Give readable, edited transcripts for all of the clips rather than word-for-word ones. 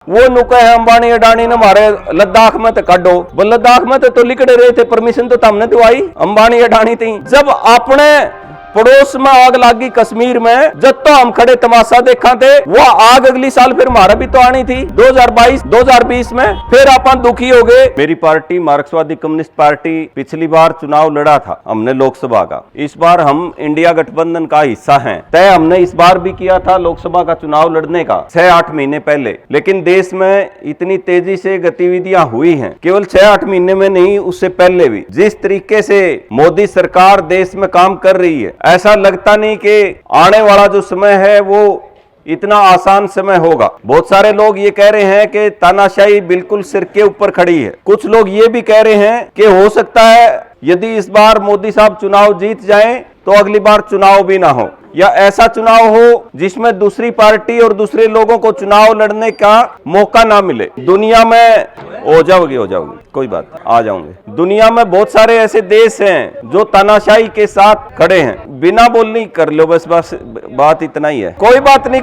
वो नुका है अंबानी अडानी ने हमारे लद्दाख में तो काटो, वो लद्दाख में तो लिकड़े रहे थे, परमिशन तो हमने दवाई, अंबानी अडानी थी। जब अपने पड़ोस में आग लागी कश्मीर में, जब तो हम खड़े तमाशा देखा थे, वो आग अगली साल फिर हमारा भी तो आनी थी 2022-2020 में, फिर अपन दुखी हो गए। मेरी पार्टी मार्क्सवादी कम्युनिस्ट पार्टी पिछली बार चुनाव लड़ा था हमने लोकसभा का, इस बार हम इंडिया गठबंधन का हिस्सा हैं। तय हमने इस बार भी किया था लोकसभा का चुनाव लड़ने का 6-8 महीने पहले, लेकिन देश में इतनी तेजी से गतिविधियां हुई हैं, केवल 6-8 महीने में नहीं, उससे पहले भी जिस तरीके से मोदी सरकार देश में काम कर रही है, ऐसा लगता नहीं कि आने वाला जो समय है वो इतना आसान समय होगा। बहुत सारे लोग ये कह रहे हैं कि तानाशाही बिल्कुल सिर के ऊपर खड़ी है। कुछ लोग ये भी कह रहे हैं कि हो सकता है यदि इस बार मोदी साहब चुनाव जीत जाएं तो अगली बार चुनाव भी ना हो, या ऐसा चुनाव हो जिसमें दूसरी पार्टी और दूसरे लोगों को चुनाव लड़ने का मौका ना मिले। दुनिया में हो जाओगे कोई बात, आ जाओगे। दुनिया में बहुत सारे ऐसे देश हैं जो तानाशाही के साथ खड़े हैं। बिना बोलनी कर लो, बस बात इतना ही है। कोई बात नहीं।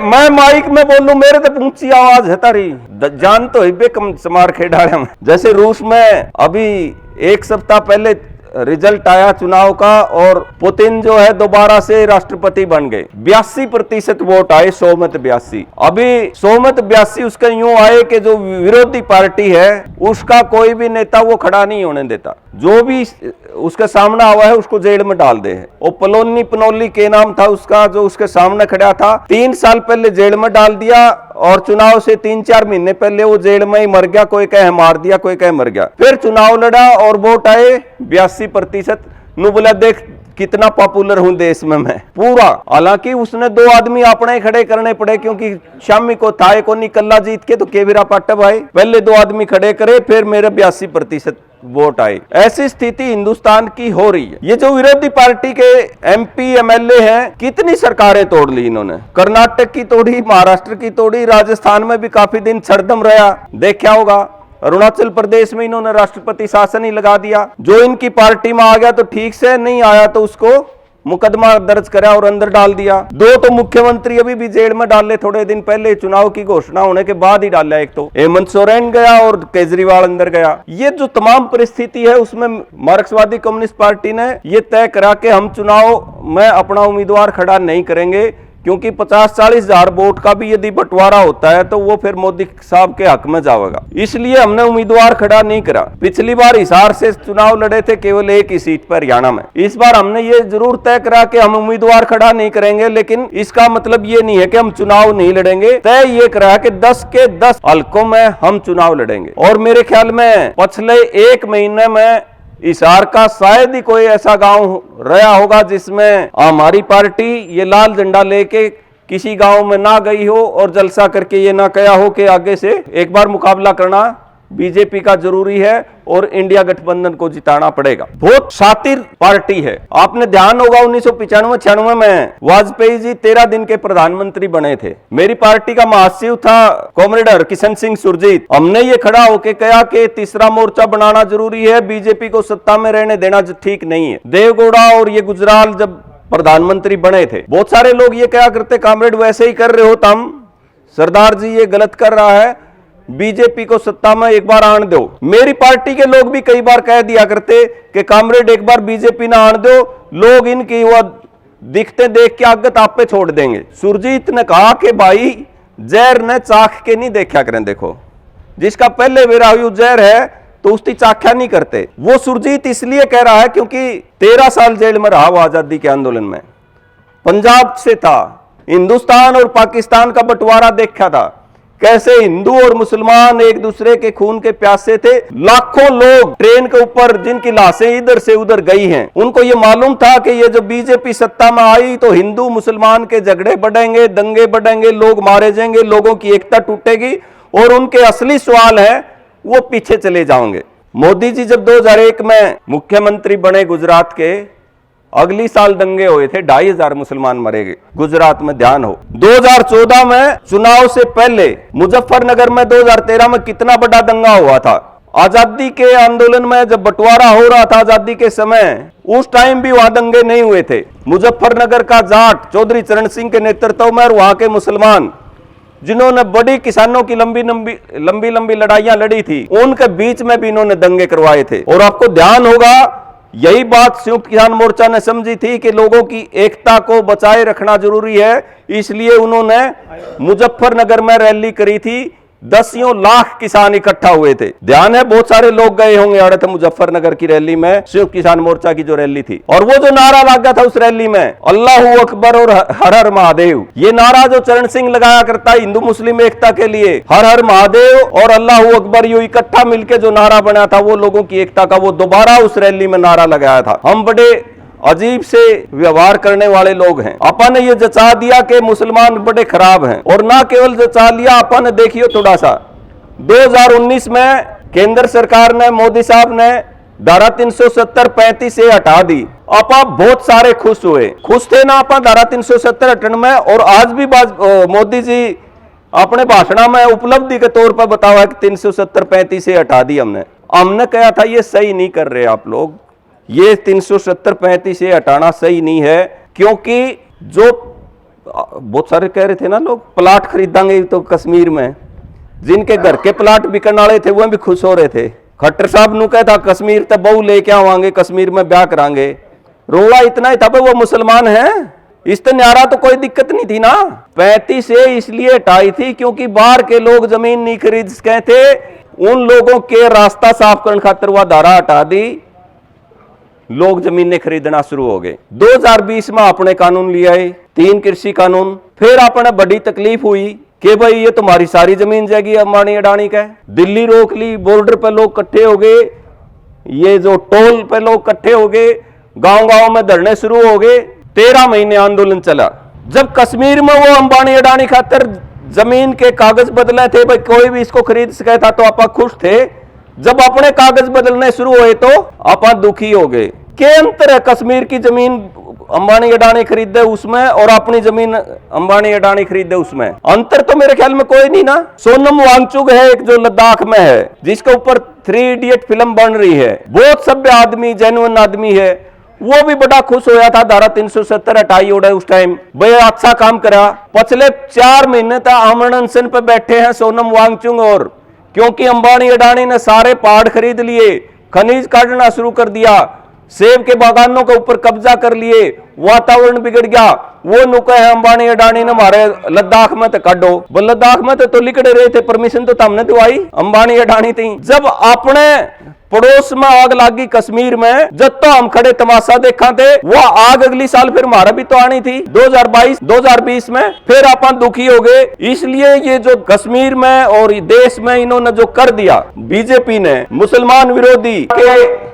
मैं माइक में बोलूं, मेरे तो ऊंची आवाज है तारी, जान तो हिब्बे कम समार खेड़ा में। जैसे रूस में अभी 1 सप्ताह पहले रिजल्ट आया चुनाव का, और पुतिन जो है दोबारा से राष्ट्रपति बन गए। 82% वोट आए, 100 में 82। अभी 100 में 82 उसका यूं आए कि जो विरोधी पार्टी है उसका कोई भी नेता वो खड़ा नहीं होने देता, जो भी उसके सामने हुआ है उसको जेल में डाल दे है। वो पनोली के नाम था उसका, जो उसके सामने खड़ा था, 3 साल पहले जेल में डाल दिया, और चुनाव से 3-4 महीने पहले वो जेल में ही मर गया। कोई कहे मार दिया, कोई कहे मर गया। फिर चुनाव लड़ा और वोट आए 82%। नु बोला देख कितना पॉपुलर हूं देश में मैं पूरा। हालांकि उसने 2 आदमी अपने ही खड़े करने पड़े, क्योंकि शामी को था को निकल्ला जीत के, तो केवीरा पाटव आए, पहले 2 आदमी खड़े करे, फिर मेरे 82% वोट आए। ऐसी स्थिति हिंदुस्तान की हो रही है। ये जो विरोधी पार्टी के MP MLA हैं, कितनी सरकारें तोड़ ली इन्होंने। कर्नाटक की तोड़ी, महाराष्ट्र की तोड़ी, राजस्थान में भी काफी दिन छरदम रहा, देखा होगा। अरुणाचल प्रदेश में इन्होंने राष्ट्रपति शासन ही लगा दिया। जो इनकी पार्टी में आ गया तो ठीक से, नहीं आया तो उसको मुकदमा दर्ज करा और अंदर डाल दिया। 2 तो मुख्यमंत्री अभी भी जेल में डाले, थोड़े दिन पहले चुनाव की घोषणा होने के बाद ही डाला। एक तो हेमंत सोरेन गया और केजरीवाल अंदर गया। ये जो तमाम परिस्थिति है उसमें मार्क्सवादी कम्युनिस्ट पार्टी ने ये तय करा कि हम चुनाव में अपना उम्मीदवार खड़ा नहीं करेंगे, क्योंकि 50-40 हजार वोट का भी यदि बंटवारा होता है तो वो फिर मोदी साहब के हक में जाएगा। इसलिए हमने उम्मीदवार खड़ा नहीं करा। पिछली बार हिसार से चुनाव लड़े थे केवल 1 ही सीट पर, हरियाणा में। इस बार हमने ये जरूर तय करा कि हम उम्मीदवार खड़ा नहीं करेंगे, लेकिन इसका मतलब ये नहीं है कि हम चुनाव नहीं लड़ेंगे। तय ये करा कि 10 के 10 हलकों में हम चुनाव लड़ेंगे। और मेरे ख्याल में पिछले 1 महीने में हिसार का शायद ही कोई ऐसा गांव रहा होगा जिसमें हमारी पार्टी ये लाल झंडा लेके किसी गांव में ना गई हो और जलसा करके ये ना कहा हो कि आगे से एक बार मुकाबला करना बीजेपी का जरूरी है और इंडिया गठबंधन को जिताना पड़ेगा। बहुत शातिर पार्टी है। आपने ध्यान होगा 1995-96 में वाजपेयी जी 13 दिन के प्रधानमंत्री बने थे। मेरी पार्टी का महासचिव था कॉमरेड हरकिशन सिंह सुरजीत। हमने ये खड़ा होके कहा कि तीसरा मोर्चा बनाना जरूरी है, बीजेपी को सत्ता में रहने देना ठीक नहीं है। देवगौड़ा और ये गुजराल जब प्रधानमंत्री बने थे, बहुत सारे लोग ये कहा करते कॉमरेड वैसे ही कर रहे हो तुम, सरदार जी ये गलत कर रहा है, बीजेपी को सत्ता में एक बार आने दो। मेरी पार्टी के लोग भी कई बार कह दिया करते कि कामरेड एक बार बीजेपी ना आने दो, लोग इनकी वो दिखते देख के आगत आप पे छोड़ देंगे। सुरजीत ने कहा कि भाई जहर ने चाख के नहीं देखा करें, देखो जिसका पहले विरायु जहर है तो उसकी चाख्या नहीं करते। वो सुरजीत इसलिए कह रहा है क्योंकि 13 साल जेल में रहा वो आजादी के आंदोलन में, पंजाब से था, हिंदुस्तान और पाकिस्तान का बंटवारा देखा था, कैसे हिंदू और मुसलमान एक दूसरे के खून के प्यासे थे। लाखों लोग ट्रेन के ऊपर जिनकी लाशें इधर से उधर गई हैं, उनको ये मालूम था कि ये जो बीजेपी सत्ता में आई तो हिंदू मुसलमान के झगड़े बढ़ेंगे, दंगे बढ़ेंगे, लोग मारे जाएंगे, लोगों की एकता टूटेगी और उनके असली सवाल है वो पीछे चले जाएंगे। मोदी जी जब 2001 में मुख्यमंत्री बने गुजरात के, अगली साल दंगे हुए थे, 2500 मुसलमान मरे गुजरात में, ध्यान हो। 2014 में चुनाव से पहले मुजफ्फरनगर में 2013 में कितना बड़ा दंगा हुआ था। आजादी के आंदोलन में जब बंटवारा हो रहा था आजादी के समय, उस टाइम भी वहां दंगे नहीं हुए थे। मुजफ्फरनगर का जाट चौधरी चरण सिंह के नेतृत्व में और वहां के मुसलमान जिन्होंने बड़ी किसानों की लंबी लंबी लड़ाइयां लड़ी थी, उनके बीच में भी इन्होंने दंगे करवाए थे। और आपको ध्यान होगा, यही बात संयुक्त किसान मोर्चा ने समझी थी कि लोगों की एकता को बचाए रखना जरूरी है, इसलिए उन्होंने मुजफ्फरनगर में रैली करी थी। दसियों लाख किसान इकट्ठा हुए थे। ध्यान है, बहुत सारे लोग गए होंगे अड़त मुजफ्फरनगर की रैली में, संयुक्त किसान मोर्चा की जो रैली थी। और वो जो नारा लगा था उस रैली में, अल्लाहू अकबर और हर हर महादेव, ये नारा जो चरण सिंह लगाया करता है हिंदू मुस्लिम एकता के लिए, हर हर महादेव और अल्लाहू अकबर, ये इकट्ठा मिलकर जो नारा बना था वो लोगों की एकता का, वो दोबारा उस रैली में नारा लगाया था। हम बड़े अजीब से व्यवहार करने वाले लोग हैं। अपन ने ये जचा दिया कि मुसलमान बड़े खराब हैं, और ना केवल जचा लिया, अपन ने देखियो थोड़ा सा 2019 में केंद्र सरकार ने, मोदी साहब ने धारा 370 35 से हटा दी। आपा बहुत सारे खुश हुए, खुश थे ना आपा धारा 370 हटने में। और आज भी मोदी जी अपने भाषण में उपलब्धि के तौर पर बताया कि 370 35 से हटा दी हमने कहा था ये सही नहीं कर रहे आप लोग, ये 370 35 से हटाना सही नहीं है, क्योंकि जो बहुत सारे कह रहे थे ना लोग, प्लाट खरीदेंगे तो कश्मीर में, जिनके घर के प्लाट बिकने वाले थे वो भी खुश हो रहे थे। खट्टर साहब नु कहता कश्मीर तक बहू लेके आवांगे, कश्मीर में ब्याह करांगे। रोला इतना ही था भाई वो मुसलमान है, इस न्यारा तो कोई दिक्कत नहीं थी ना। 35 से इसलिए हटाई थी क्योंकि बाहर के लोग जमीन नहीं खरीद सके थे, उन लोगों के रास्ता साफ करने खातिर वह धारा हटा दी, लोग जमीनें खरीदना शुरू हो गए। 2020 में अपने कानून ले आए, 3 कृषि कानून। फिर अपने बड़ी तकलीफ हुई कि भाई ये तुम्हारी सारी जमीन जाएगी अंबानी अडानी का। दिल्ली रोक ली, बॉर्डर पे लोग इकट्ठे हो गए, ये जो टोल पे लोग इकट्ठे हो गए, गांव गांव में धरने शुरू हो गए। 13 महीने आंदोलन चला। जब कश्मीर में वो अंबानी अडानी खातर जमीन के कागज बदले थे, भाई कोई भी इसको खरीद सके था, तो आप खुश थे। जब अपने कागज बदलने शुरू हुए तो आप दुखी हो गए। क्या अंतर है कश्मीर की जमीन अंबानी अडानी खरीदे उसमें और अपनी जमीन अंबानी अडानी खरीदे उसमें? अंतर तो मेरे ख्याल में कोई नहीं ना। सोनम वांगचुक है एक जो लद्दाख में है, जिसके ऊपर 3 इडियट फिल्म बन रही है, बहुत सभ्य आदमी, जेन्युइन आदमी है, वो भी बड़ा खुश होया था धारा 370 हटाई उड़े उस टाइम, भाई अच्छा काम करा। पिछले 4 महीने तक आमरण अनशन पे बैठे हैं सोनम वांगचुक, और क्योंकि अंबानी अडानी ने सारे पहाड़ खरीद लिए, खनिज काटना शुरू कर दिया, सेब के बागानों के ऊपर कब्जा कर लिए, वातावरण बिगड़ गया। वो नुका है अंबानी अडानी ने हमारे लद्दाख में तो काटो, लद्दाख में तो लिकड़े रहे थे, परमिशन तो हमने दिवाई, अंबानी अडानी थी। जब अपने पड़ोस में आग लागी कश्मीर में, जब तो हम खड़े तमाशा देखा थे, वो आग अगली साल फिर हमारा भी तो आनी थी 2020 में, फिर अपन दुखी हो गए। इसलिए ये जो कश्मीर में और देश में इन्होंने जो कर दिया बीजेपी ने, मुसलमान विरोधी के,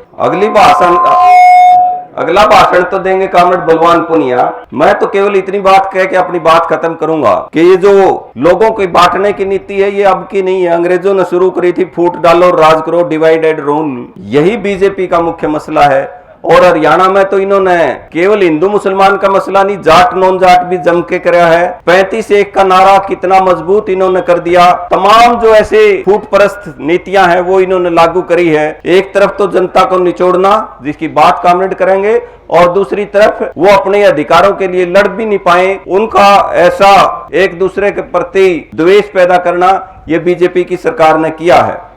अगला भाषण तो देंगे कामरेड बलवान पुनिया। मैं तो केवल इतनी बात कह के अपनी बात खत्म करूंगा कि ये जो लोगों को बांटने की नीति है, ये अब की नहीं है, अंग्रेजों ने शुरू करी थी, फूट डालो राज करो, डिवाइड एंड रूल, यही बीजेपी का मुख्य मसला है। और हरियाणा में तो इन्होंने केवल हिंदू मुसलमान का मसला नहीं, जाट नॉन जाट भी जम के कराया है। 35-1 का नारा कितना मजबूत इन्होंने कर दिया। तमाम जो ऐसे फूटपरस्त नीतियां हैं वो इन्होंने लागू करी है। एक तरफ तो जनता को निचोड़ना, जिसकी बात कामरेड करेंगे, और दूसरी तरफ वो अपने अधिकारों के लिए लड़ भी नहीं पाए, उनका ऐसा एक दूसरे के प्रति द्वेष पैदा करना, ये बीजेपी की सरकार ने किया है।